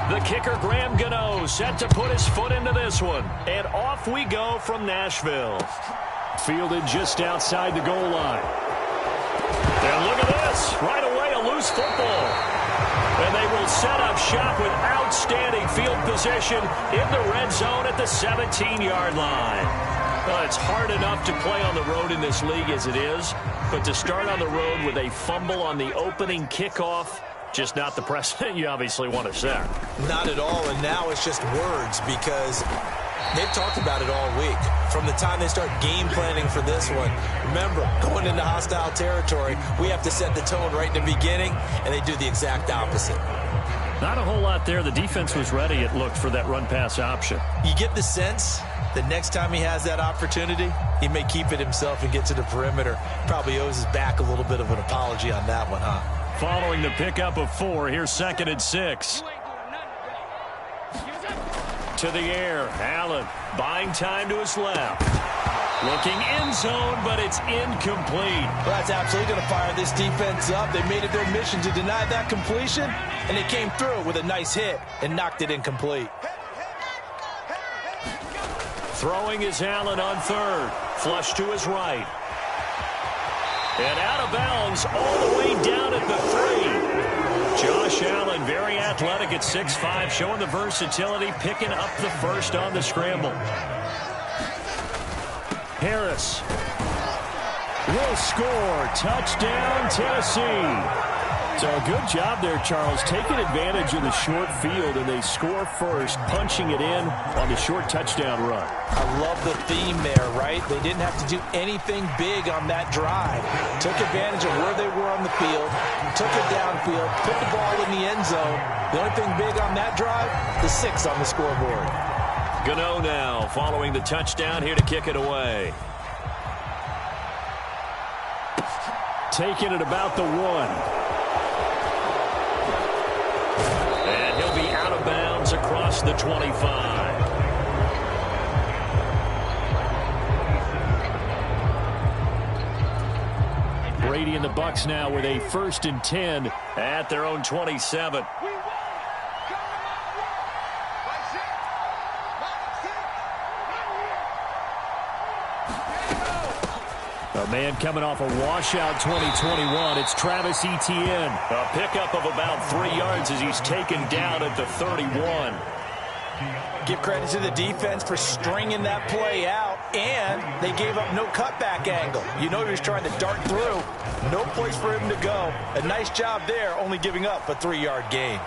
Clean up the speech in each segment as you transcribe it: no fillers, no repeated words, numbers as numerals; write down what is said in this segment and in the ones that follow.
The kicker, Graham Gano, set to put his foot into this one. And off we go from Nashville. Fielded just outside the goal line. And look at this. Right away, a loose football. And they will set up shop with outstanding field position in the red zone at the 17-yard line. Well, it's hard enough to play on the road in this league as it is, but to start on the road with a fumble on the opening kickoff, just not the precedent you obviously want to set. Not at all, and now it's just words because they've talked about it all week. From the time they start game planning for this one, remember, going into hostile territory, we have to set the tone right in the beginning, and they do the exact opposite. Not a whole lot there. The defense was ready, it looked, for that run-pass option. You get the sense that next time he has that opportunity, he may keep it himself and get to the perimeter. Probably owes his back a little bit of an apology on that one, huh? Following the pickup of 4, here's 2nd and 6. To the air, Allen buying time to his left. Looking end zone, but it's incomplete. Well, that's absolutely going to fire this defense up. They made it their mission to deny that completion, and they came through with a nice hit and knocked it incomplete. Throwing is Allen on 3rd. Flush to his right. And out of bounds all the way down at the 3. Josh Allen, very athletic at 6'5", showing the versatility, picking up the first on the scramble. Harris will score. Touchdown, Tennessee. So a good job there, Charles, taking advantage of the short field, and they score first, punching it in on the short touchdown run. I love the theme there, right? They didn't have to do anything big on that drive. Took advantage of where they were on the field, took it downfield, put the ball in the end zone. The only thing big on that drive, the 6 on the scoreboard. Gano now following the touchdown here to kick it away. Taking it about the 1. And he'll be out of bounds across the 25. Brady and the Bucs now with a 1st and 10 at their own 27. A man coming off a washout 2021. It's Travis Etienne. A pickup of about 3 yards as he's taken down at the 31. Give credit to the defense for stringing that play out, and they gave up no cutback angle. You know he was trying to dart through. No place for him to go. A nice job there, only giving up a 3-yard gain.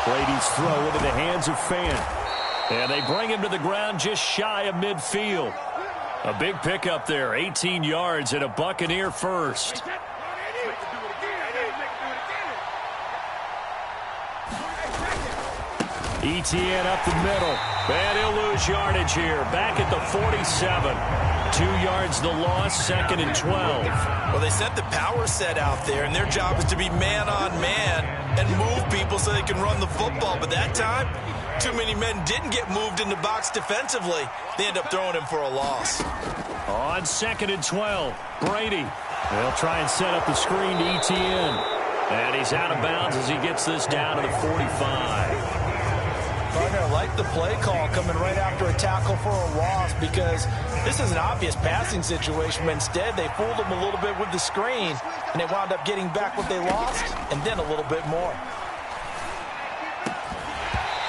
Brady's throw into the hands of Fant. And they bring him to the ground just shy of midfield. A big pickup there, 18 yards and a Buccaneer first. Etienne up the middle. And he'll lose yardage here. Back at the 47. 2 yards the loss, 2nd and 12. Well, they set the power set out there, and their job is to be man on man and move people so they can run the football. But that time, too many men didn't get moved in the box defensively. They end up throwing him for a loss. On 2nd and 12, Brady. They'll try and set up the screen to Etienne. And he's out of bounds as he gets this down to the 45. I like the play call coming right after a tackle for a loss because this is an obvious passing situation, but instead they fooled him a little bit with the screen, and they wound up getting back what they lost and then a little bit more.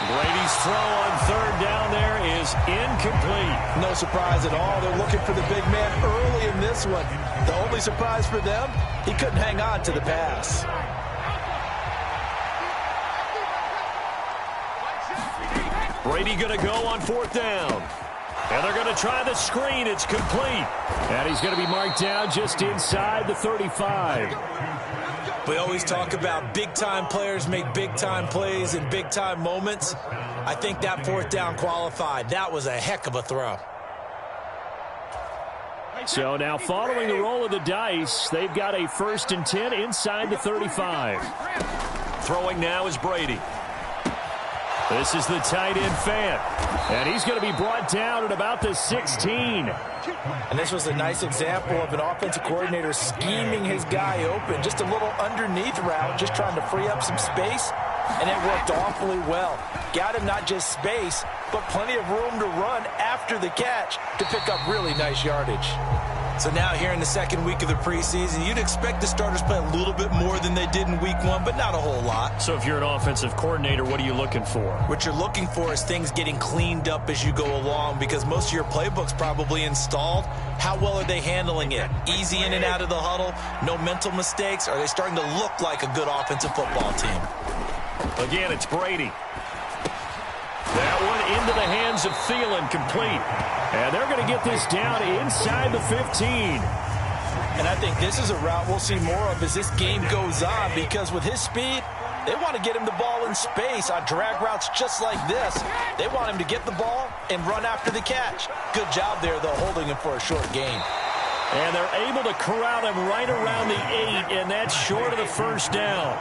Brady's throw on 3rd down there is incomplete. No surprise at all. They're looking for the big man early in this one. The only surprise for them, he couldn't hang on to the pass. Brady going to go on 4th down. And they're going to try the screen. It's complete. And he's going to be marked down just inside the 35. We always talk about big-time players make big-time plays in big-time moments. I think that 4th down qualified. That was a heck of a throw. So now following the roll of the dice, they've got a 1st and 10 inside the 35. Throwing now is Brady. This is the tight end Fant. And he's going to be brought down at about the 16. And this was a nice example of an offensive coordinator scheming his guy open. Just a little underneath route, just trying to free up some space. and it worked awfully well. Got him not just space, but plenty of room to run after the catch to pick up really nice yardage. So now here in the second week of the preseason, you'd expect the starters play a little bit more than they did in week one, but not a whole lot. So if you're an offensive coordinator, what are you looking for? What you're looking for is things getting cleaned up as you go along, because most of your playbook's probably installed. How well are they handling it? Easy in and out of the huddle, no mental mistakes? Are they starting to look like a good offensive football team? Again, it's Brady. That one into the hands of Thielen, complete. And they're going to get this down inside the 15. And I think this is a route we'll see more of as this game goes on, because with his speed, they want to get him the ball in space on drag routes just like this. They want him to get the ball and run after the catch. Good job there, though, holding him for a short gain. And they're able to corral him right around the 8, and that's short of the first down.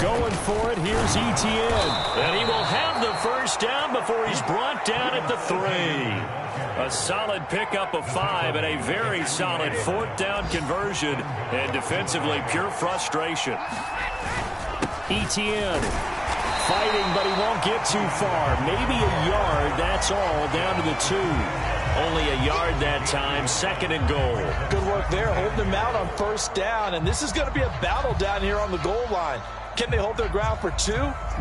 Going for it, here's Etienne. And he will have the first down before he's brought down at the 3. A solid pickup of 5 and a very solid fourth down conversion. And defensively, pure frustration. Etienne fighting, but he won't get too far. Maybe a yard, that's all, down to the 2. Only a yard that time, second and goal. Good work there, holding him out on first down. And this is going to be a battle down here on the goal line. Can they hold their ground for 2,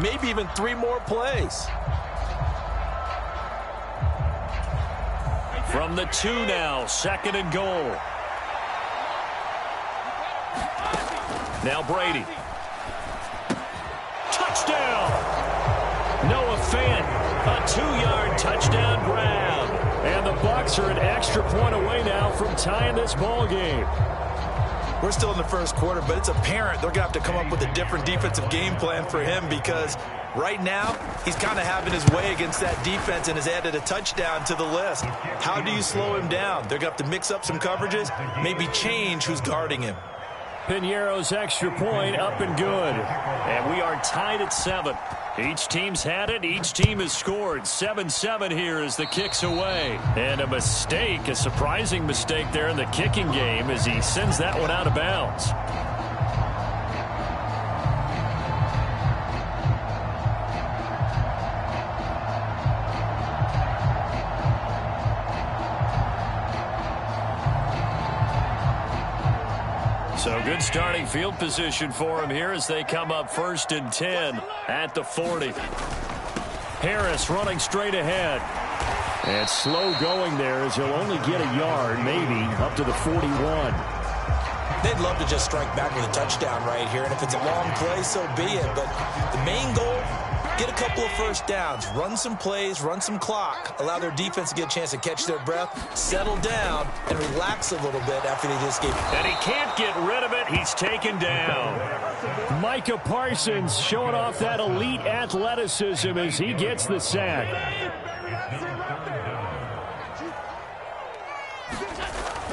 maybe even 3 more plays? From the 2 now, second and goal. Now Brady. Touchdown! Noah Fant, a 2-yard touchdown grab. And the Bucs are an extra point away now from tying this ball game. We're still in the first quarter, but it's apparent they're going to have to come up with a different defensive game plan for him, because right now he's kind of having his way against that defense and has added a touchdown to the list. How do you slow him down? They're going to have to mix up some coverages, maybe change who's guarding him. Piñeiro's extra point up and good. And we are tied at 7. Each team's had it. Each team has scored. 7-7 here as the kick's away. And a mistake, a surprising mistake there in the kicking game as he sends that one out of bounds. So good starting field position for him here as they come up 1st and 10 at the 40. Harris running straight ahead. And slow going there as he'll only get a yard, maybe, up to the 41. They'd love to just strike back with a touchdown right here, and if it's a long play, so be it. But the main goal, get a couple of first downs, run some plays, run some clock, allow their defense to get a chance to catch their breath, settle down, and relax a little bit after they just gave. And he can't get rid of it. He's taken down. Micah Parsons showing off that elite athleticism as he gets the sack.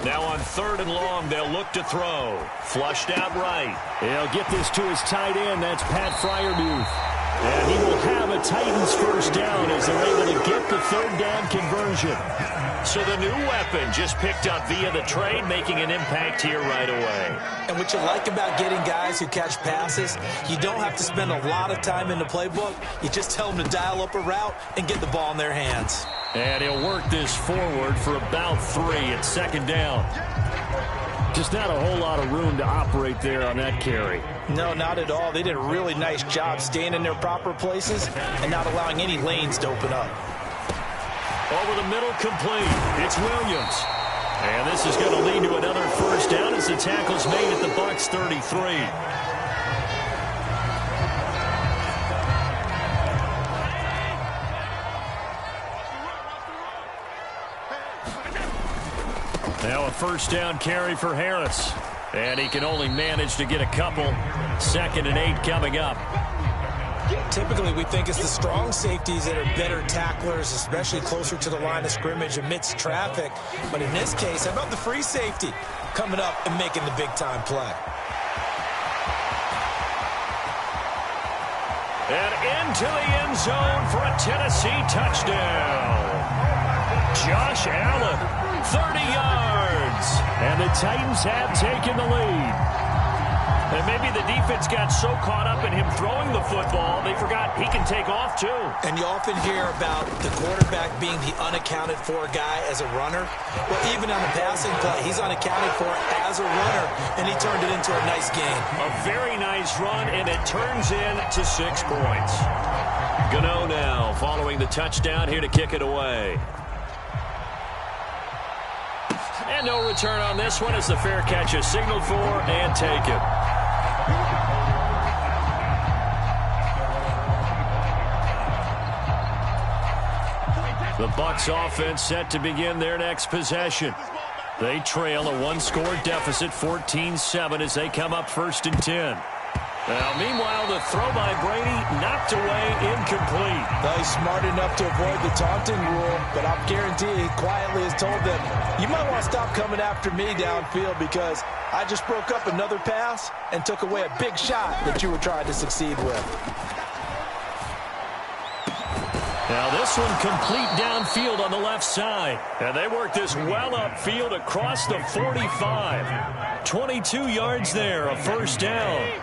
Now on 3rd and long, they'll look to throw. Flushed out right. He'll get this to his tight end. That's Pat Freiermuth. And he will have a Titans first down as they're able to get the 3rd down conversion. So the new weapon just picked up via the trade, making an impact here right away. And what you like about getting guys who catch passes, you don't have to spend a lot of time in the playbook. You just tell them to dial up a route and get the ball in their hands. And he'll work this forward for about 3 at 2nd down. Just not a whole lot of room to operate there on that carry. No, not at all. They did a really nice job staying in their proper places and not allowing any lanes to open up. Over the middle, complete. It's Williams. And this is going to lead to another first down as the tackle's made at the Bucs 33. Now a first down carry for Harris. And he can only manage to get a couple. 2nd and 8 coming up. Typically, we think it's the strong safeties that are better tacklers, especially closer to the line of scrimmage amidst traffic. But in this case, how about the free safety coming up and making the big-time play? And into the end zone for a Tennessee touchdown. Josh Allen, 30 yards. And the Titans have taken the lead. And maybe the defense got so caught up in him throwing the football, they forgot he can take off too. And you often hear about the quarterback being the unaccounted-for guy as a runner. Well, even on the passing play, he's unaccounted for as a runner, and he turned it into a nice game. A very nice run, and it turns into 6 points. Gano now following the touchdown here to kick it away. And no return on this one as the fair catch is signaled for and taken. The Bucs offense set to begin their next possession. They trail a 1-score deficit, 14-7, as they come up 1st and 10. Now, meanwhile, the throw by Brady knocked away, incomplete. Well, he's smart enough to avoid the taunting rule, but I'll guarantee he quietly has told them, you might want to stop coming after me downfield because I just broke up another pass and took away a big shot that you were trying to succeed with. Now this one complete downfield on the left side. And they work this well upfield across the 45. 22 yards there, a 1st down.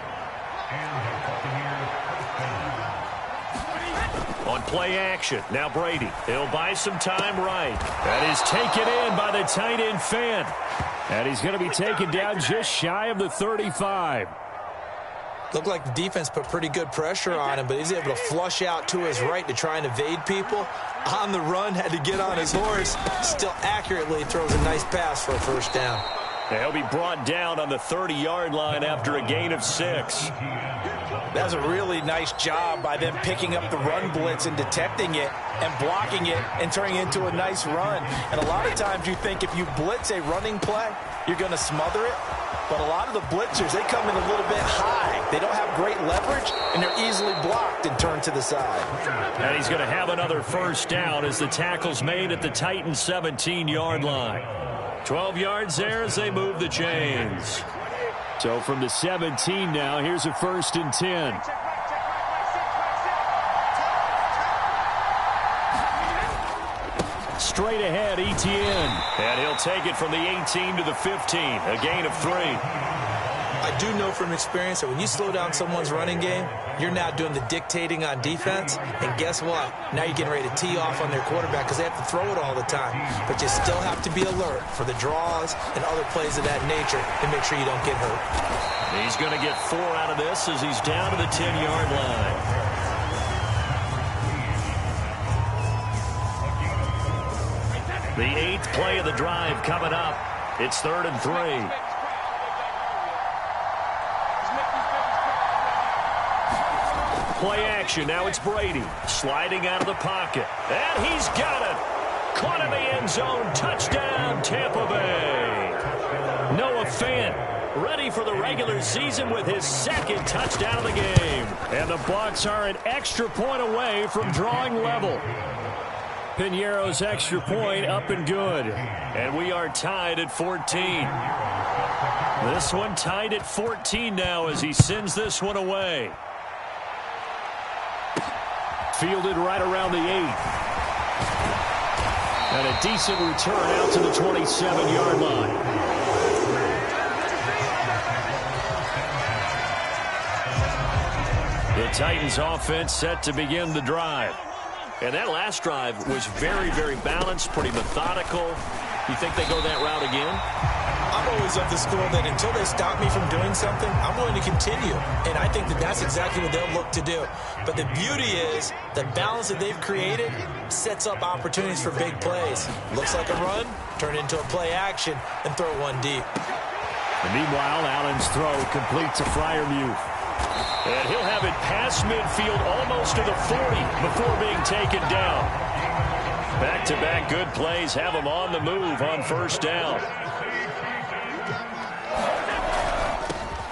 On play action, now Brady. He'll buy some time right. That is taken in by the tight end Fan. And he's going to be taken down just shy of the 35. Looked like the defense put pretty good pressure on him, but he's able to flush out to his right to try and evade people. On the run, had to get on his horse. Still accurately throws a nice pass for a 1st down. He'll be brought down on the 30-yard line after a gain of 6. That's a really nice job by them picking up the run blitz and detecting it and blocking it and turning it into a nice run. And a lot of times you think if you blitz a running play, you're going to smother it. But a lot of the blitzers, they come in a little bit high. They don't have great leverage, and they're easily blocked and turned to the side. And he's going to have another 1st down as the tackle's made at the Titans' 17-yard line. 12 yards there as they move the chains. So from the 17 now, here's a 1st and 10. Straight ahead, Etienne. And he'll take it from the 18 to the 15, a gain of 3. I do know from experience that when you slow down someone's running game, you're now doing the dictating on defense. And guess what? Now you're getting ready to tee off on their quarterback because they have to throw it all the time. But you still have to be alert for the draws and other plays of that nature to make sure you don't get hurt. He's going to get 4 out of this as he's down to the 10-yard line. The 8th play of the drive coming up. It's 3rd and 3. Play action. Now it's Brady sliding out of the pocket. And he's got it. Caught in the end zone. Touchdown, Tampa Bay. Noah Fant ready for the regular season with his 2nd touchdown of the game. And the Bucs are an extra point away from drawing level. Piñeiro's extra point up and good. And we are tied at 14. This one tied at 14 now as he sends this one away. Fielded right around the 8th. And a decent return out to the 27-yard line. The Titans offense set to begin the drive. And that last drive was very, very balanced, pretty methodical. You think they go that route again? I'm always of the school that until they stop me from doing something, I'm willing to continue. And I think that that's exactly what they'll look to do. But the beauty is the balance that they've created sets up opportunities for big plays. Looks like a run, turn into a play action, and throw one deep. And meanwhile, Allen's throw complete to Freiermuth. And he'll have it past midfield almost to the 40 before being taken down. Back-to-back good plays have him on the move on 1st down.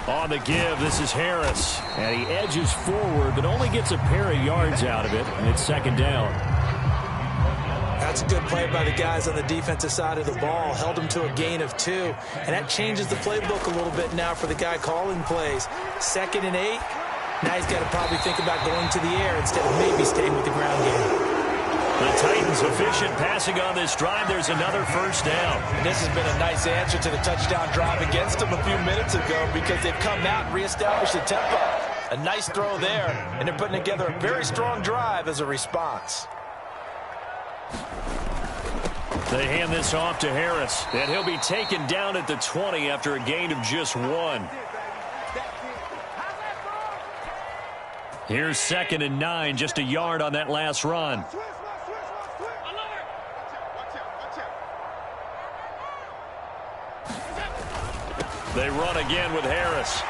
On the give, this is Harris. And he edges forward, but only gets a pair of yards out of it, and it's 2nd down. That's a good play by the guys on the defensive side of the ball. Held him to a gain of 2. And that changes the playbook a little bit now for the guy calling plays. 2nd and 8. Now he's got to probably think about going to the air instead of maybe staying with the ground game. The Titans efficient passing on this drive. There's another first down. This has been a nice answer to the touchdown drive against them a few minutes ago because they've come out and reestablished the tempo. A nice throw there, and they're putting together a very strong drive as a response. They hand this off to Harris, and he'll be taken down at the 20 after a gain of just 1. Here's 2nd and 9, just a yard on that last run. They run again with Harris.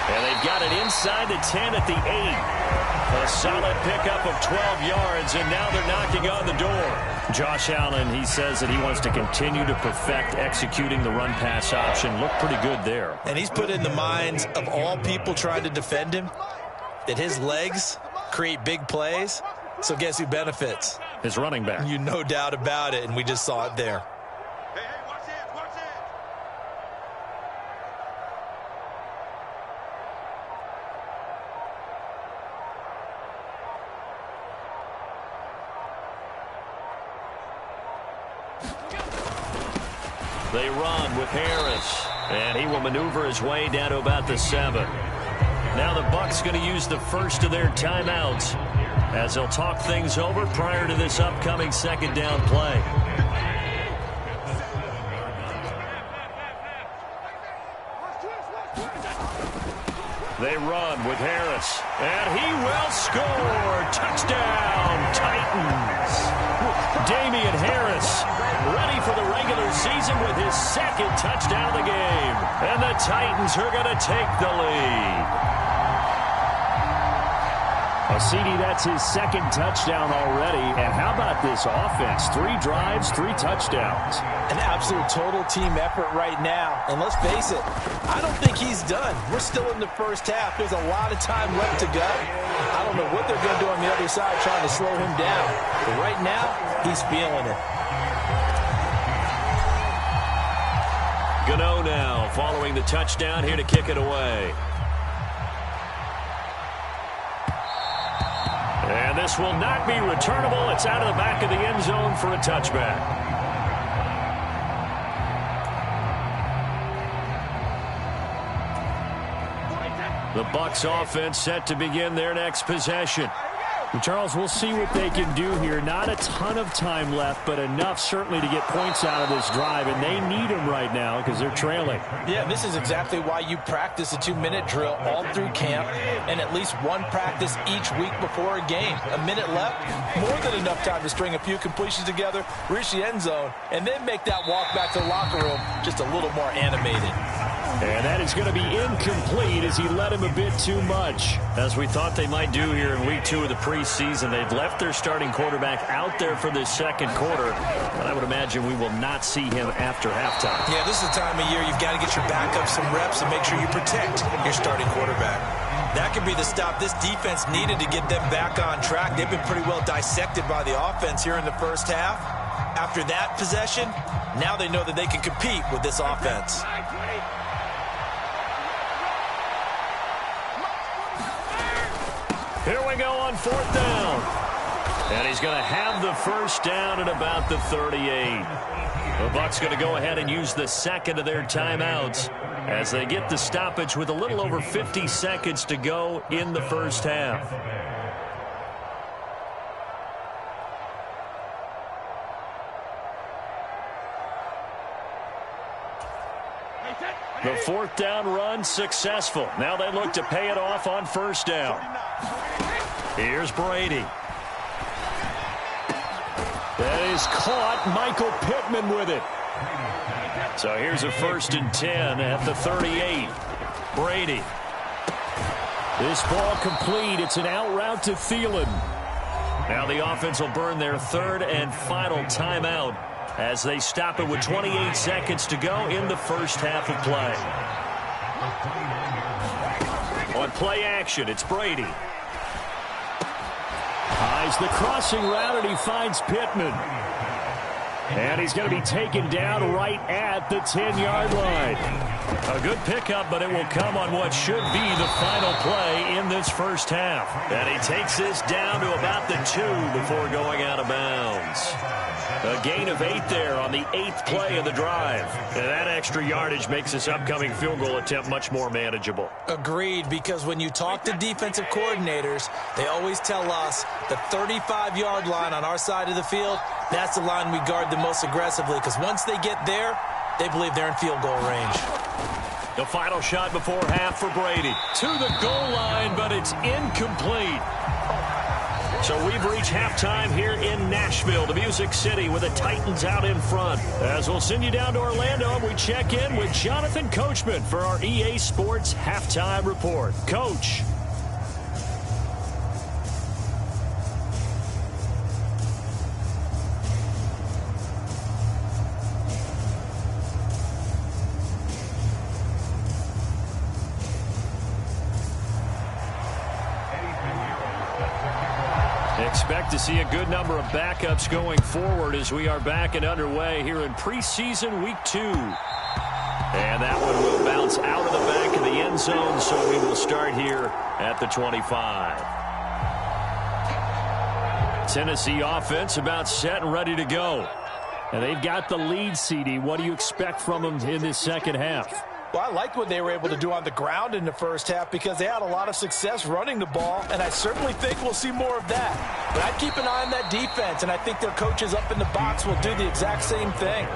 And they've got it inside the 10 at the 8. A solid pickup of 12 yards, and now they're knocking on the door. Josh Allen, he says that he wants to continue to perfect executing the run-pass option. Looked pretty good there. And he's put in the minds of all people trying to defend him that his legs create big plays. So guess who benefits? His running back. You no doubt about it, and we just saw it there. They run with Harris, and he will maneuver his way down to about the 7. Now the Bucs going to use the first of their timeouts as they'll talk things over prior to this upcoming 2nd down play. They run with Harris, and he will score. Touchdown, Titans. Damian Harris ready for the regular season with his 2nd touchdown of the game. And the Titans are going to take the lead. CD, that's his 2nd touchdown already. And how about this offense? 3 drives, 3 touchdowns. An absolute total team effort right now. And let's face it, I don't think he's done. We're still in the first half. There's a lot of time left to go. I don't know what they're going to do on the other side trying to slow him down. But right now, he's feeling it. Gano now following the touchdown here to kick it away. And this will not be returnable. It's out of the back of the end zone for a touchback. The Bucs offense set to begin their next possession. Charles, we'll see what they can do here. Not a ton of time left, but enough certainly to get points out of this drive, and they need them right now because they're trailing. Yeah, this is exactly why you practice a 2-minute drill all through camp and at least one practice each week before a game. A minute left, more than enough time to string a few completions together, reach the end zone, and then make that walk back to the locker room just a little more animated. And that is going to be incomplete as he led him a bit too much. As we thought they might do here in week 2 of the preseason, they've left their starting quarterback out there for this 2nd quarter. But I would imagine we will not see him after halftime. Yeah, this is the time of year you've got to get your backup some reps and make sure you protect your starting quarterback. That could be the stop this defense needed to get them back on track. They've been pretty well dissected by the offense here in the first half. After that possession, now they know that they can compete with this offense. Here we go on 4th down. And he's going to have the first down at about the 38. The Bucs going to go ahead and use the 2nd of their timeouts as they get the stoppage with a little over 50 seconds to go in the first half. The 4th down run successful. Now they look to pay it off on 1st down. Here's Brady. That is caught. Michael Pittman with it. So here's a 1st and 10 at the 38. Brady. This ball complete. It's an out route to Thielen. Now the offense will burn their 3rd and final timeout as they stop it with 28 seconds to go in the first half of play. On play action, it's Brady. Eyes the crossing route, and he finds Pittman. And he's going to be taken down right at the 10-yard line. A good pickup, but it will come on what should be the final play in this first half. And he takes this down to about the 2 before going out of bounds. A gain of 8 there on the 8th play of the drive. And that extra yardage makes this upcoming field goal attempt much more manageable. Agreed, because when you talk to defensive coordinators, they always tell us the 35-yard line on our side of the field, that's the line we guard the most aggressively, because once they get there, they believe they're in field goal range. The final shot before half for Brady. To the goal line, but it's incomplete. So we've reached halftime here in Nashville, the Music City, with the Titans out in front. As we'll send you down to Orlando, and we check in with Jonathan Coachman for our EA Sports Halftime Report. Coach. Expect to see a good number of backups going forward as we are back and underway here in preseason week 2. And that one will bounce out of the back of the end zone, so we will start here at the 25. Tennessee offense about set and ready to go. And they've got the lead, CD. What do you expect from them in this second half? Well, I like what they were able to do on the ground in the first half because they had a lot of success running the ball, and I certainly think we'll see more of that. But I'd keep an eye on that defense, and I think their coaches up in the box will do the exact same thing.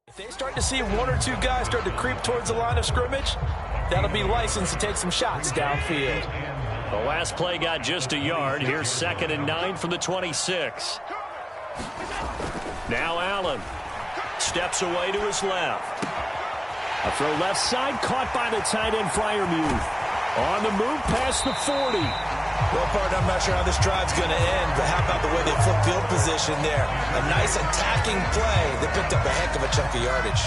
If they start to see 1 or 2 guys start to creep towards the line of scrimmage, that'll be licensed to take some shots downfield. The last play got just a yard. Here's 2nd and 9 from the 26. Now Allen steps away to his left. A throw left side, caught by the tight end Freiermuth. On the move past the 40. Well, partner, I'm not sure how this drive's going to end, but how about the way they flip field position there? A nice attacking play that picked up a heck of a chunk of yardage.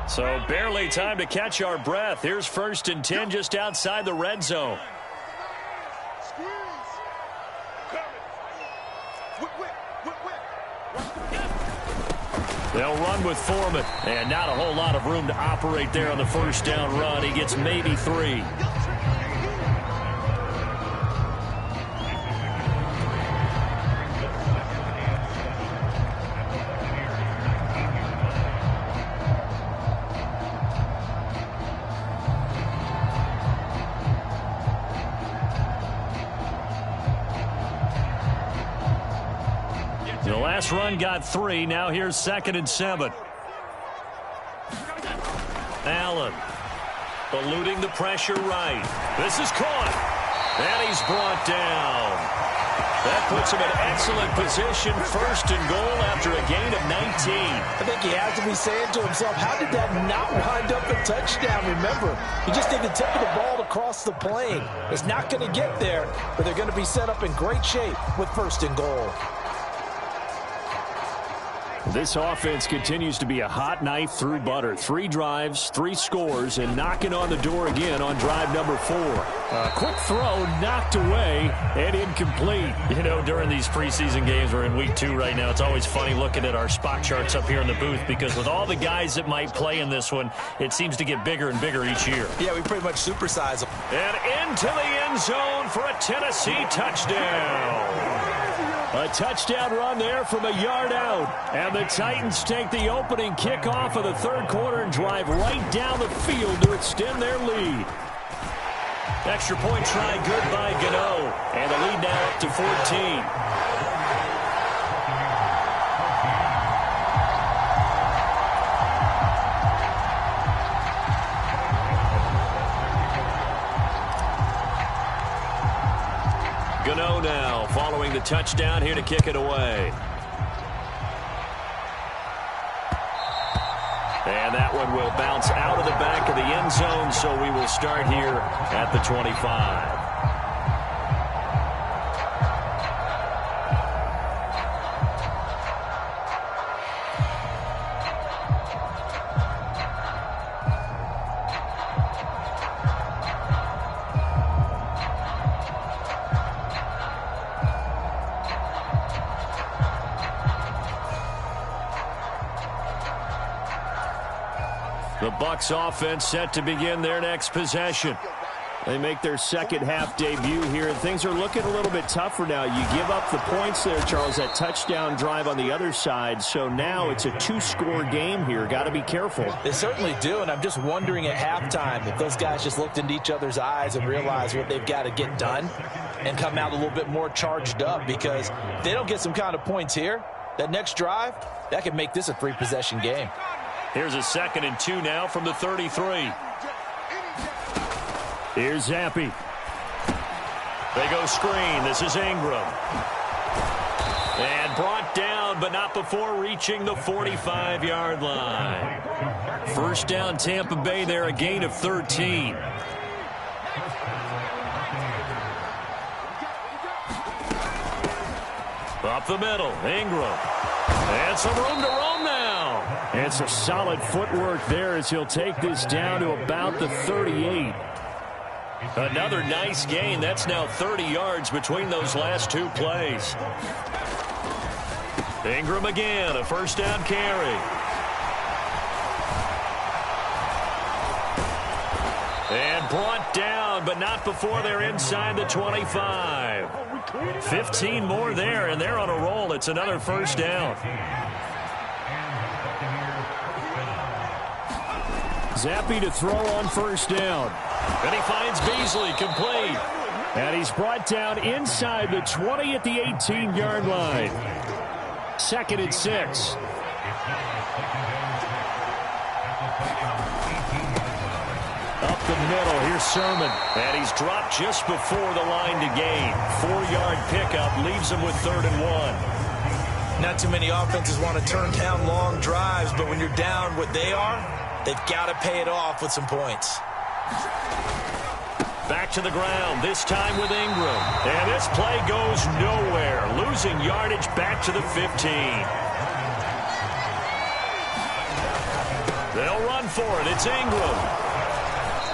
So barely time to catch our breath. Here's 1st and 10 just outside the red zone. They'll run with Foreman, and not a whole lot of room to operate there on the first down run. He gets maybe 3. The last run got 3. Now here's 2nd and 7. Allen eluding the pressure right. This is caught. And he's brought down. That puts him in excellent position. 1st and goal after a gain of 19. I think he has to be saying to himself, how did that not wind up a touchdown? Remember, he just did the tip of the ball to cross the plane. It's not going to get there, but they're going to be set up in great shape with 1st and goal. This offense continues to be a hot knife through butter. 3 drives, 3 scores, and knocking on the door again on drive number 4. A quick throw knocked away and incomplete. You know, during these preseason games, we're in week 2 right now. It's always funny looking at our spot charts up here in the booth because with all the guys that might play in this one, it seems to get bigger and bigger each year. Yeah, we pretty much supersize them. And into the end zone for a Tennessee touchdown. A touchdown run there from a yard out. And the Titans take the opening kickoff of the 3rd quarter and drive right down the field to extend their lead. Extra point try good by Gano. And the lead now up to 14. touchdown here to kick it away. And that one will bounce out of the back of the end zone, so we will start here at the 25. The Bucs offense set to begin their next possession. They make their second half debut here, and things are looking a little bit tougher now. You give up the points there, Charles, that touchdown drive on the other side. So now it's a two-score game here. Got to be careful. They certainly do, and I'm just wondering at halftime if those guys just looked into each other's eyes and realized what they've got to get done and come out a little bit more charged up, because if they don't get some kind of points here, that next drive, that could make this a three-possession game. Here's a 2nd and 2 now from the 33. Here's Zappi. They go screen. This is Ingram. And brought down, but not before reaching the 45-yard line. First down, Tampa Bay there, a gain of 13. Up the middle, Ingram. And some room to roam now. And some solid footwork there as he'll take this down to about the 38. Another nice gain. That's now 30 yards between those last two plays. Ingram again, a first down carry. And brought down, but not before they're inside the 25. 15 more there, and they're on a roll. It's another first down. Zappi to throw on first down. And he finds Beasley, complete. And he's brought down inside the 20 at the 18-yard line. 2nd and 6. Up the middle, here's Sermon. And he's dropped just before the line to gain. 4-yard pickup leaves him with 3rd and 1. Not too many offenses want to turn down long drives, but when you're down what they are, they've got to pay it off with some points. Back to the ground, this time with Ingram. And this play goes nowhere. Losing yardage back to the 15. They'll run for it. It's Ingram.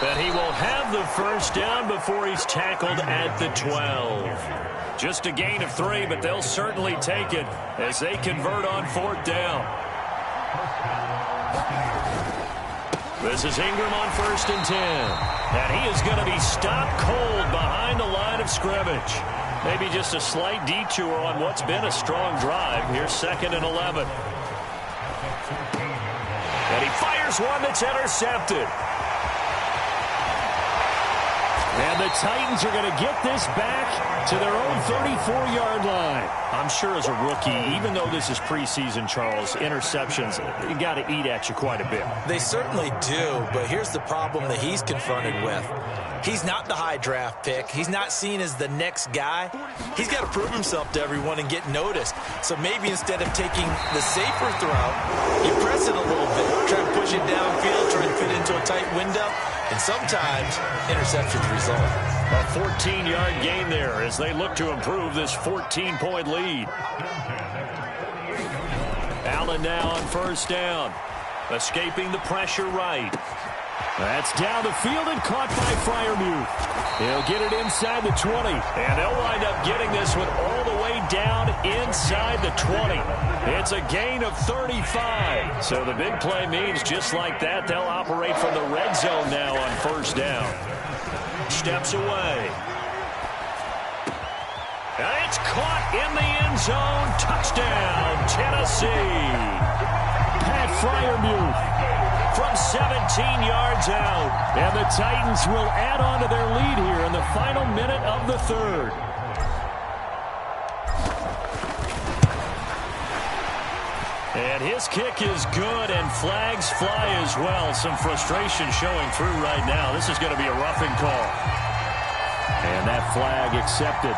But he will have the first down before he's tackled at the 12. Just a gain of 3, but they'll certainly take it as they convert on 4th down. This is Ingram on 1st and 10. And he is going to be stopped cold behind the line of scrimmage. Maybe just a slight detour on what's been a strong drive. Here's 2nd and 11. And he fires one that's intercepted. And the Titans are going to get this back to their own 34-yard line. I'm sure as a rookie, even though this is preseason, Charles, interceptions, you got to eat at you quite a bit. They certainly do, but here's the problem that he's confronted with. He's not the high draft pick. He's not seen as the next guy. He's got to prove himself to everyone and get noticed. So maybe instead of taking the safer throw, you press it a little bit, try and push it downfield, try and fit into a tight window, and sometimes interceptions result. A 14-yard gain there as they look to improve this 14-point lead. Allen now on first down. Escaping the pressure right. That's down the field and caught by Freiermuth. He'll get it inside the 20. And they'll wind up getting this one all the way down inside the 20. It's a gain of 35. So the big play means just like that, they'll operate from the red zone now on first down. Steps away. And it's caught in the end zone. Touchdown, Tennessee. Pat Freiermuth from 17 yards out. And the Titans will add on to their lead here in the final minute of the 3rd. And his kick is good, and flags fly as well. Some frustration showing through right now. This is going to be a roughing call. And that flag accepted.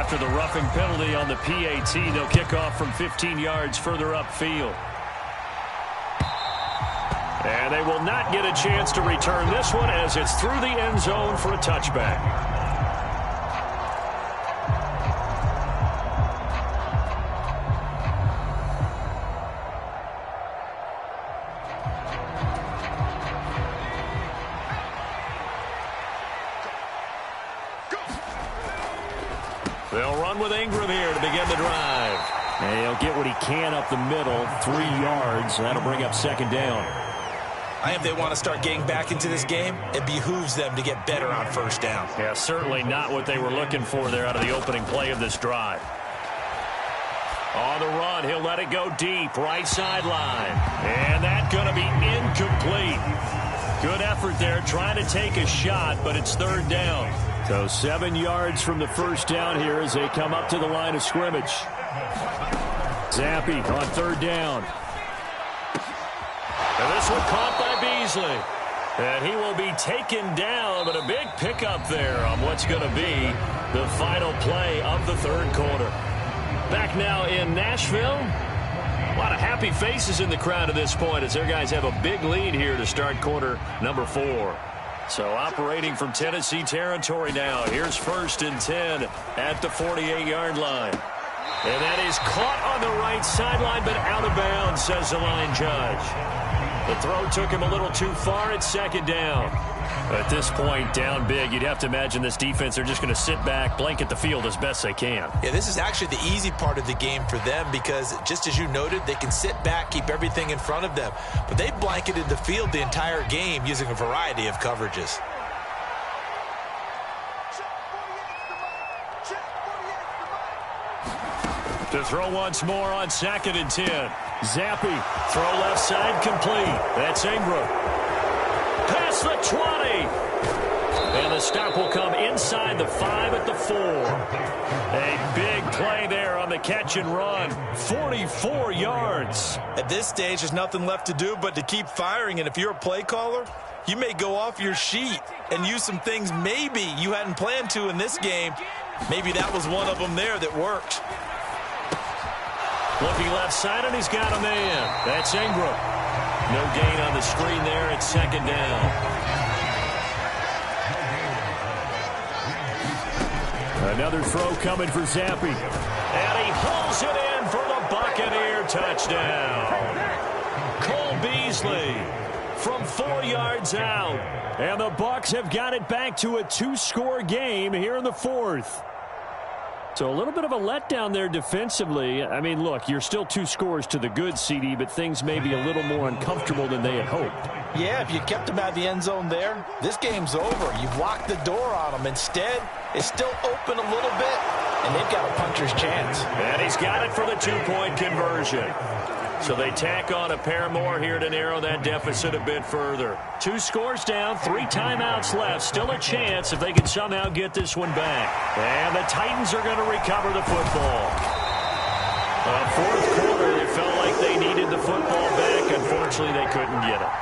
After the roughing penalty on the PAT, they'll kick off from 15 yards further upfield. And they will not get a chance to return this one as it's through the end zone for a touchback. They'll run with Ingram here to begin the drive. And he'll get what he can up the middle, 3 yards. That'll bring up second down. If they want to start getting back into this game, it behooves them to get better on first down. Yeah, certainly not what they were looking for there out of the opening play of this drive. On the run, he'll let it go deep, right sideline. And that's going to be incomplete. Good effort there, trying to take a shot, but it's third down. So 7 yards from the first down here as they come up to the line of scrimmage. Zampi on third down. And this one caught by Beasley. And he will be taken down, but a big pickup there on what's going to be the final play of the third quarter. Back now in Nashville. A lot of happy faces in the crowd at this point as their guys have a big lead here to start quarter number 4. So operating from Tennessee territory now. Here's 1st and 10 at the 48-yard line. And that is caught on the right sideline, but out of bounds, says the line judge. The throw took him a little too far at second down. At this point, down big, you'd have to imagine this defense, they're just going to sit back, blanket the field as best they can. Yeah, this is actually the easy part of the game for them because, just as you noted, they can sit back, keep everything in front of them. But they blanketed the field the entire game using a variety of coverages. To throw once more on 2nd and 10. Zampi, throw left side complete. That's Ingram. Past the 20. And the stop will come inside the 5 at the 4. A big play there on the catch and run. 44 yards. At this stage, there's nothing left to do but to keep firing. And if you're a play caller, you may go off your sheet and use some things maybe you hadn't planned to in this game. Maybe that was one of them there that worked. Looking left side, and he's got a man. That's Ingram. No gain on the screen there. It's second down. Another throw coming for Zampi. And he pulls it in for the Buccaneer touchdown. Cole Beasley from 4 yards out. And the Bucs have got it back to a 2-score game here in the 4th. So a little bit of a letdown there defensively. I mean, look, you're still 2 scores to the good, CD, but things may be a little more uncomfortable than they had hoped. Yeah, if you kept them out of the end zone there, this game's over. You've locked the door on them. Instead, it's still open a little bit, and they've got a puncher's chance. And he's got it for the 2-point conversion. So they tack on a pair more here to narrow that deficit a bit further. 2 scores down, 3 timeouts left. Still a chance if they can somehow get this one back. And the Titans are going to recover the football. Fourth quarter, it felt like they needed the football back. Unfortunately, they couldn't get it.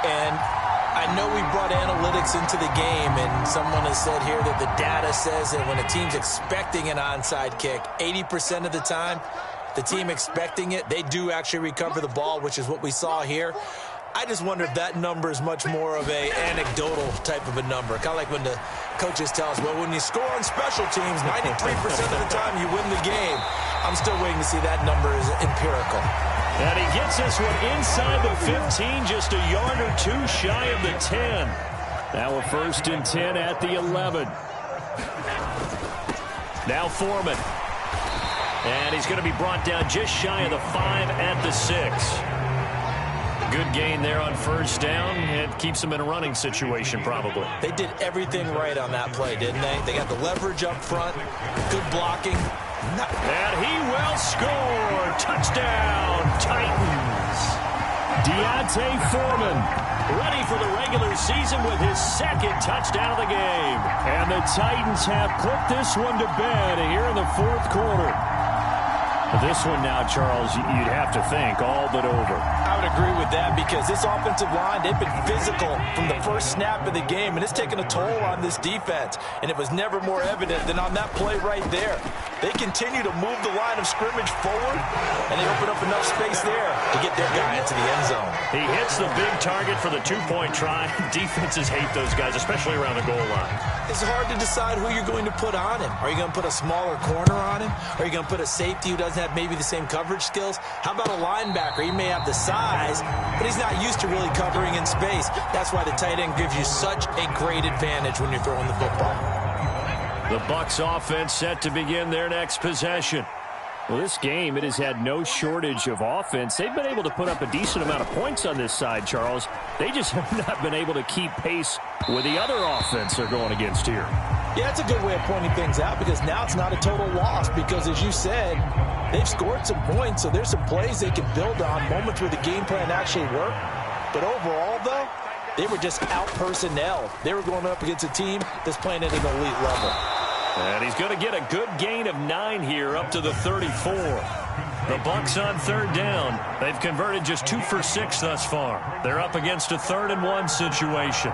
And I know we brought analytics into the game, and someone has said here that the data says that when a team's expecting an onside kick, 80% of the time, the team expecting it, they do actually recover the ball, which is what we saw here. I just wonder if that number is much more of a anecdotal type of a number. Kind of like when the coaches tell us, well, when you score on special teams, 93% of the time you win the game. I'm still waiting to see that number is empirical. And he gets this one inside the 15, just a yard or 2 shy of the 10. Now a 1st and 10 at the 11. Now Foreman. And he's going to be brought down just shy of the 5 at the 6. Good gain there on first down. It keeps them in a running situation probably. They did everything right on that play, didn't they? They got the leverage up front, good blocking. And he will score. Touchdown, Titans. Deontay Foreman ready for the regular season with his 2nd touchdown of the game. And the Titans have put this one to bed here in the 4th quarter. This one now, Charles, you'd have to think all but over. I would agree with that because this offensive line, they've been physical from the first snap of the game, and it's taken a toll on this defense. And it was never more evident than on that play right there. They continue to move the line of scrimmage forward, and they open up enough space there to get their guy into the end zone. He hits the big target for the two-point try. Defenses hate those guys, especially around the goal line. It's hard to decide who you're going to put on him. Are you going to put a smaller corner on him? Are you going to put a safety who doesn't have maybe the same coverage skills? How about a linebacker? He may have the size, but he's not used to really covering in space. That's why the tight end gives you such a great advantage when you're throwing the football. The Bucs offense set to begin their next possession. Well, this game, it has had no shortage of offense. They've been able to put up a decent amount of points on this side, Charles. They just have not been able to keep pace with the other offense they're going against here. Yeah, it's a good way of pointing things out because now it's not a total loss because, as you said, they've scored some points, so there's some plays they can build on, moments where the game plan actually worked. But overall, though, they were just out-personnel. They were going up against a team that's playing at an elite level. And he's going to get a good gain of 9 here up to the 34. The Bucs on third down. They've converted just 2 for 6 thus far. They're up against a 3rd-and-1 situation.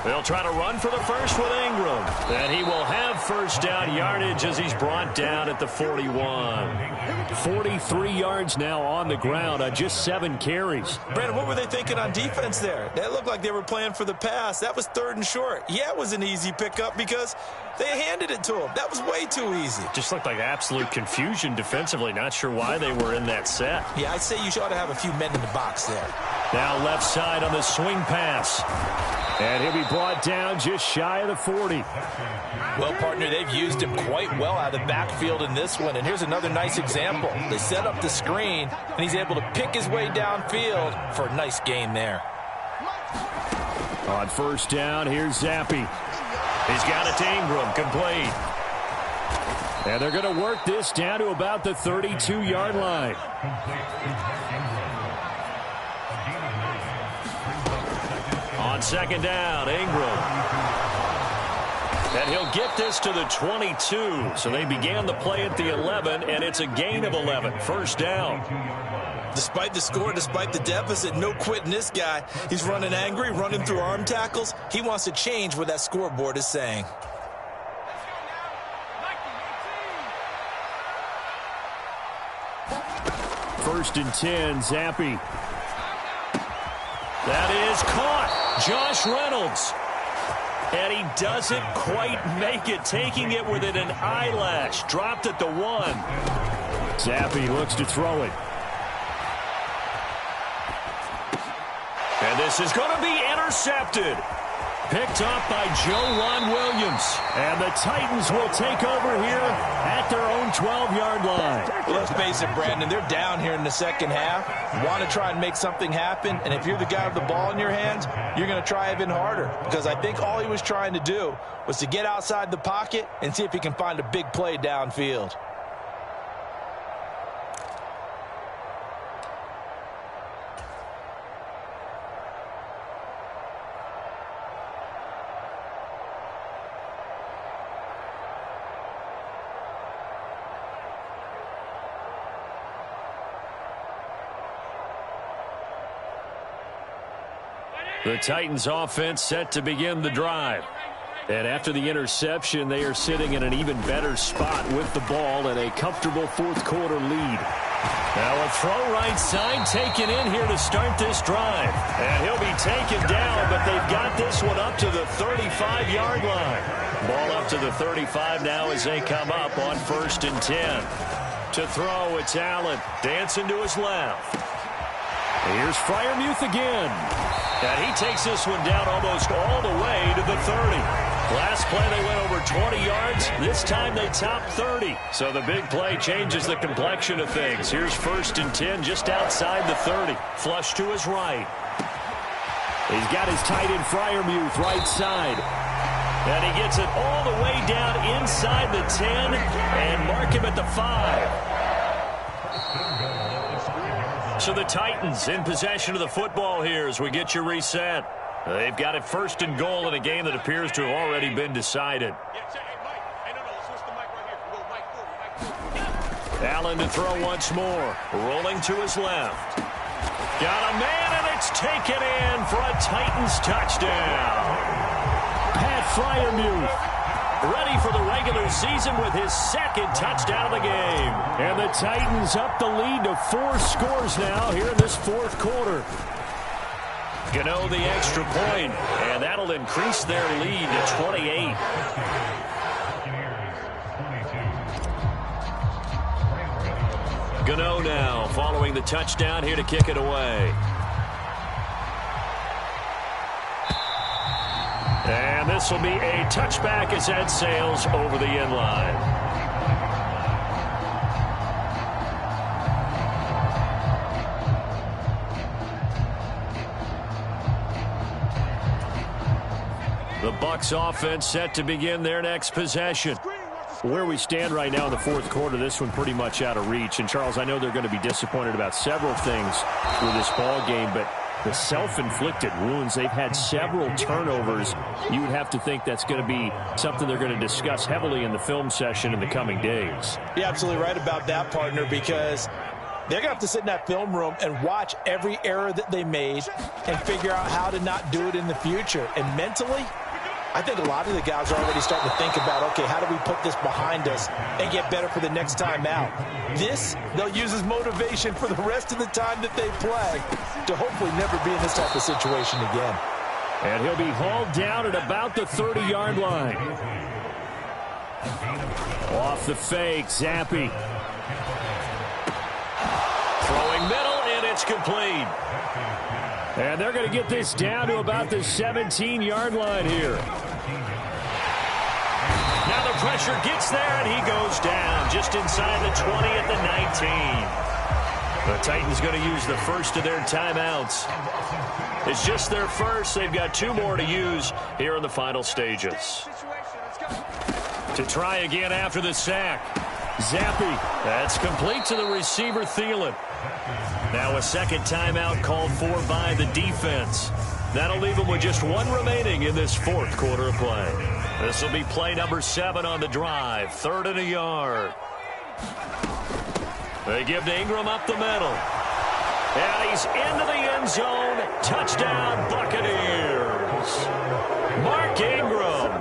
They'll try to run for the first with Ingram. And he will have first down yardage as he's brought down at the 41. 43 yards now on the ground on just 7 carries. Brandon, what were they thinking on defense there? That looked like they were playing for the pass. That was 3rd and short. Yeah, it was an easy pickup because they handed it to him. That was way too easy. Just looked like absolute confusion defensively. Not sure why they were in that set. Yeah, I'd say you ought to have a few men in the box there. Now left side on the swing pass. And he'll be brought down just shy of the 40. Well, partner, they've used him quite well out of the backfield in this one. And here's another nice example. They set up the screen, and he's able to pick his way downfield for a nice gain there. On first down, here's Zappi. He's got it to Ingram, complete. And they're going to work this down to about the 32-yard line. On second down, Ingram. And he'll get this to the 22. So they began the play at the 11, and it's a gain of 11. First down. Despite the score, despite the deficit, no quitting this guy. He's running angry, running through arm tackles. He wants to change what that scoreboard is saying. First and 10, Zappi. That is caught. Josh Reynolds. And he doesn't quite make it, taking it within an eyelash. Dropped at the 1. Zappi looks to throw it. And this is going to be intercepted. Picked off by Joe Williams. And the Titans will take over here at their own 12-yard line. Well, let's face it, Brandon, they're down here in the second half. Want to try and make something happen, and if you're the guy with the ball in your hands, you're going to try even harder. Because I think all he was trying to do was to get outside the pocket and see if he can find a big play downfield. The Titans offense set to begin the drive. And after the interception, they are sitting in an even better spot with the ball and a comfortable fourth-quarter lead. Now a throw right side taken in here to start this drive. And he'll be taken down, but they've got this one up to the 35-yard line. Ball up to the 35 now as they come up on first and 10. To throw, it's Allen. Dancing to his left. Here's Freiermuth again. And he takes this one down almost all the way to the 30. Last play they went over 20 yards. This time they topped 30. So the big play changes the complexion of things. Here's first and 10 just outside the 30. Flush to his right. He's got his tight end Freiermuth right side. And he gets it all the way down inside the 10 and mark him at the 5. So the Titans in possession of the football here as we get you reset. They've got it first and goal in a game that appears to have already been decided. Allen to throw once more. Rolling to his left. Got a man, and it's taken in for a Titans touchdown. Pat Freiermuth ready for the regular season with his second touchdown of the game. And the Titans up the lead to 4 scores now here in this fourth quarter. Gano the extra point, and that'll increase their lead to 28. Gano now following the touchdown here to kick it away. And this will be a touchback as that sails over the end line. The Bucs offense set to begin their next possession. Where we stand right now in the fourth quarter, this one pretty much out of reach. And, Charles, I know they're going to be disappointed about several things with this ball game, but the self-inflicted wounds, they've had several turnovers. You would have to think that's going to be something they're going to discuss heavily in the film session in the coming days. You're absolutely right about that, partner, because they're going to have to sit in that film room and watch every error that they made and figure out how to not do it in the future. And mentally, I think a lot of the guys are already starting to think about, okay, how do we put this behind us and get better for the next time out? This, they'll use as motivation for the rest of the time that they play to hopefully never be in this type of situation again. And he'll be hauled down at about the 30-yard line. Off the fake, Zappi. Throwing middle, and it's complete. And they're going to get this down to about the 17-yard line here. Now the pressure gets there, and he goes down just inside the 20 at the 19. The Titans going to use the first of their timeouts. It's just their first. They've got 2 more to use here in the final stages. To try again after the sack. Zappi. That's complete to the receiver, Thielen. Now a second timeout called for by the defense. That'll leave them with just 1 remaining in this fourth quarter of play. This will be play number 7 on the drive. 3rd and a yard. They give to Ingram up the middle. And he's into the end zone. Touchdown, Buccaneers. Mark Ingram.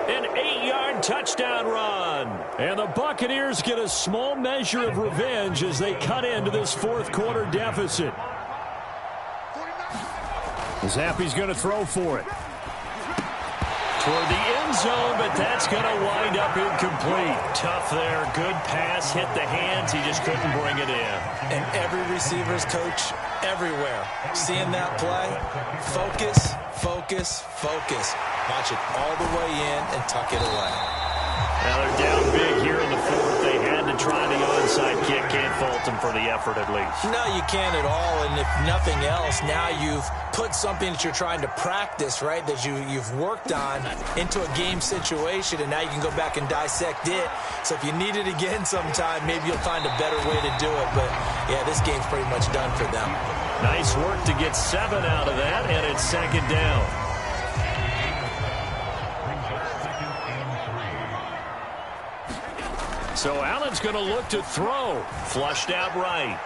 An 8-yard touchdown run. And the Buccaneers get a small measure of revenge as they cut into this fourth quarter deficit. Zappi's going to throw for it. Toward the end zone, but that's going to wind up incomplete. Tough there. Good pass. Hit the hands. He just couldn't bring it in. And every receiver's coach everywhere. Seeing that play, focus, focus, focus. Watch it all the way in and tuck it away. Now they're down big here in the fourth. They had to try the onside kick. Can't fault them for the effort at least. No, you can't at all. And if nothing else, now you've put something that you're trying to practice, right, that you've worked on into a game situation, and now you can go back and dissect it. So if you need it again sometime, maybe you'll find a better way to do it. But, yeah, this game's pretty much done for them. Nice work to get 7 out of that, and it's second down. So Allen's going to look to throw. Flushed out right.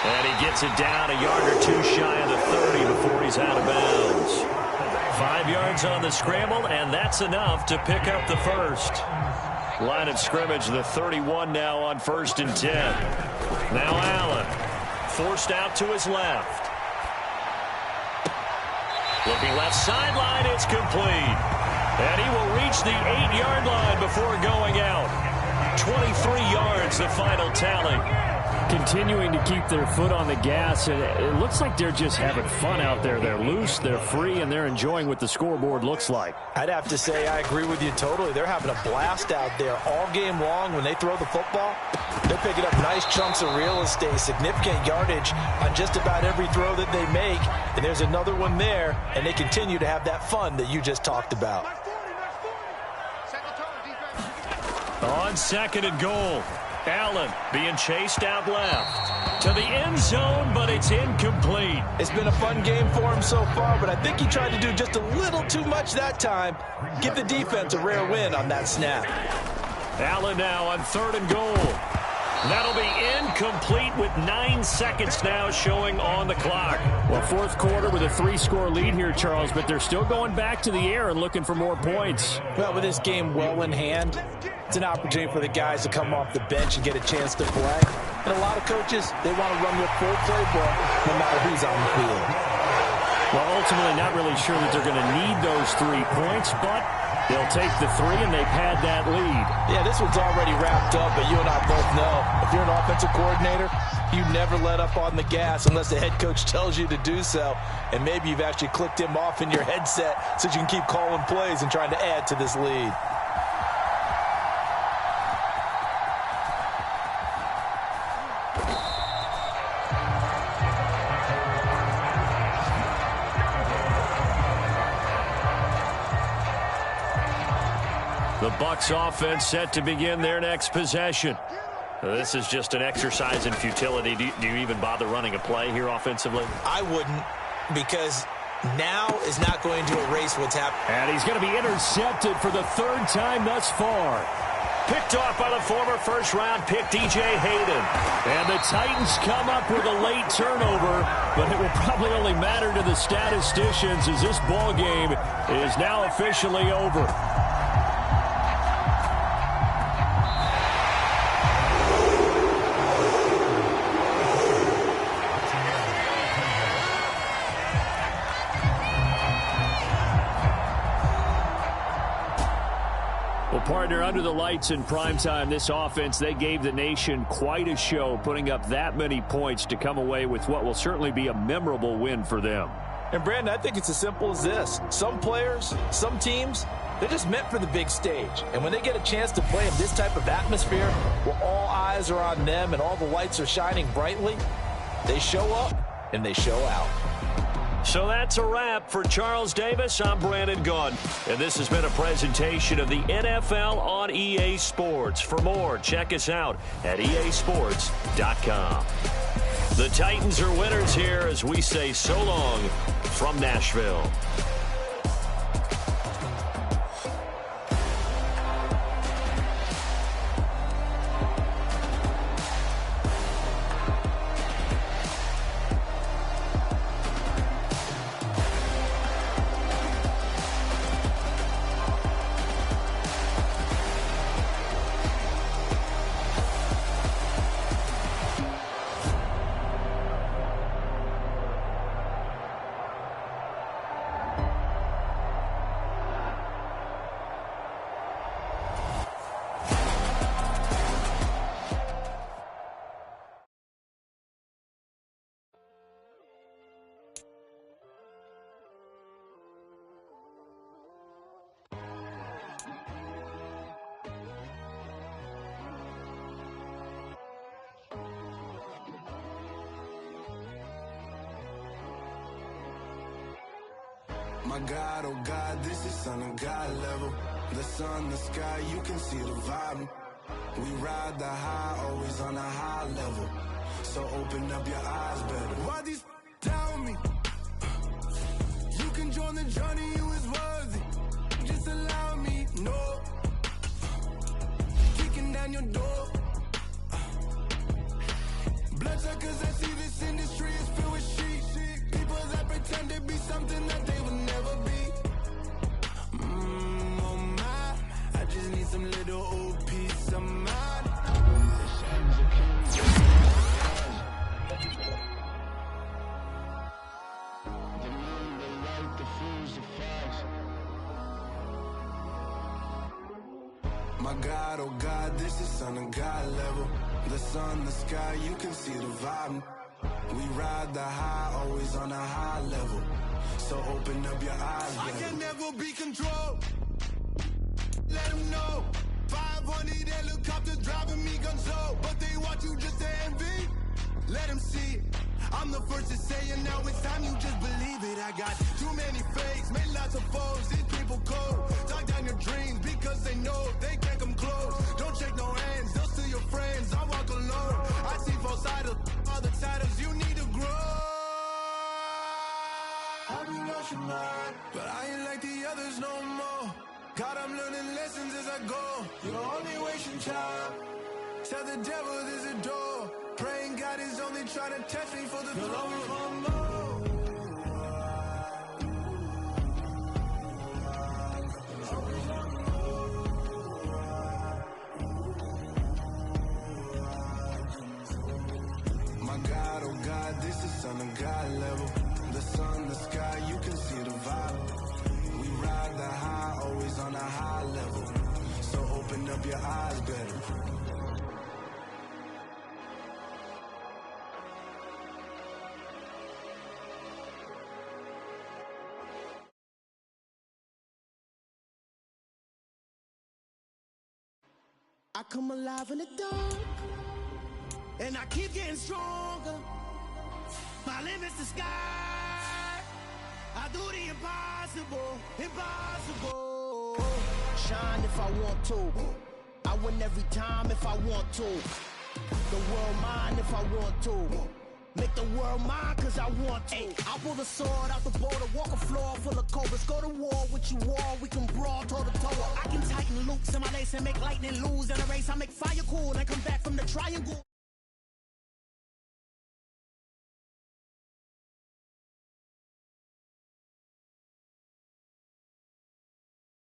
And he gets it down a yard or 2 shy of the 30 before he's out of bounds. 5 yards on the scramble, and that's enough to pick up the first. Line of scrimmage, the 31 now on 1st and 10. Now Allen, forced out to his left. Looking left sideline, it's complete. And he will reach the 8-yard line before going out. 23 yards, the final tally. Continuing to keep their foot on the gas, and it looks like they're just having fun out there. They're loose, they're free, and they're enjoying what the scoreboard looks like. I'd have to say I agree with you totally. They're having a blast out there all game long. When they throw the football, they're picking up nice chunks of real estate, significant yardage on just about every throw that they make. And there's another one there, and they continue to have that fun that you just talked about. On 2nd and goal. Allen being chased out left to the end zone, but it's incomplete. It's been a fun game for him so far, but I think he tried to do just a little too much that time. Give the defense a rare win on that snap. Allen now on 3rd and goal. That'll be incomplete with 9 seconds now showing on the clock. Well, 4th quarter with a 3-score lead here, Charles, but they're still going back to the air and looking for more points. Well, with this game well in hand, it's an opportunity for the guys to come off the bench and get a chance to play. And a lot of coaches, they want to run their full playbook no matter who's on the field. Well, ultimately not really sure that they're going to need those 3 points, but they'll take the 3 and they've had that lead. Yeah, this one's already wrapped up, but you and I both know if you're an offensive coordinator, you never let up on the gas unless the head coach tells you to do so. And maybe you've actually clicked him off in your headset so you can keep calling plays and trying to add to this lead. The Bucs offense set to begin their next possession. This is just an exercise in futility. Do you even bother running a play here offensively? I wouldn't, because now is not going to erase what's happened. And he's going to be intercepted for the 3rd time thus far. Picked off by the former first-round pick, DJ Hayden. And the Titans come up with a late turnover, but it will probably only matter to the statisticians as this ball game is now officially over. Partner, under the lights in primetime, this offense, they gave the nation quite a show, putting up that many points to come away with what will certainly be a memorable win for them. And, Brandon, I think it's as simple as this. Some players, some teams, they're just meant for the big stage. And when they get a chance to play in this type of atmosphere where all eyes are on them and all the lights are shining brightly, they show up and they show out. So that's a wrap for Charles Davis. I'm Brandon Gunn, and this has been a presentation of the NFL on EA Sports. For more, check us out at easports.com. The Titans are winners here as we say so long from Nashville. My God, oh God, this is Son of God level. The sun, the sky, you can see the vibe. We ride the high, always on a high level. So open up your eyes better. Why these tell me? You can join the journey, you is worthy. Just allow me, no. Kicking down your door. Bloodsuckers, I see this industry is filled with sheep. People that pretend to be something that they will never be. Oh my, I just need some little old peace of mind. My God, oh God, this is Son of God level. The sun, the sky, you can see the vibe. We ride the high, always on a high level. So open up your eyes, baby. I can never be controlled. Let them know. 500 helicopters driving me gonzo. But they want you just to envy. Let them see it. I'm the first to say it, now it's time you just believe it. I got too many fakes, made lots of foes. These people cold. Talk down your dreams because they know they can't come close. Don't shake no hands, they'll steal your friends. I walk alone. I see both sides of all the titles you need to grow. I've been lost your mind, but I ain't like the others no more. God, I'm learning lessons as I let go. You're only wasting time. Tell the devil there's a door. Praying God is only trying to test me for the throne. My God, oh God, this is on a God level. The sun, the sky, you can see the vibe. We ride the high, always on a high level. So open up your eyes better. I come alive in the dark, and I keep getting stronger. My limit's the sky. I do the impossible, impossible. Shine if I want to. I win every time if I want to. The world mine if I want to. Make the world mine cause I want to. Ay, I'll pull the sword out the border, walk a floor full of cobras. Go to war with you all, we can brawl toe to toe. I can tighten loops in my lace and make lightning lose in a race. I make fire cool and come back from the triangle.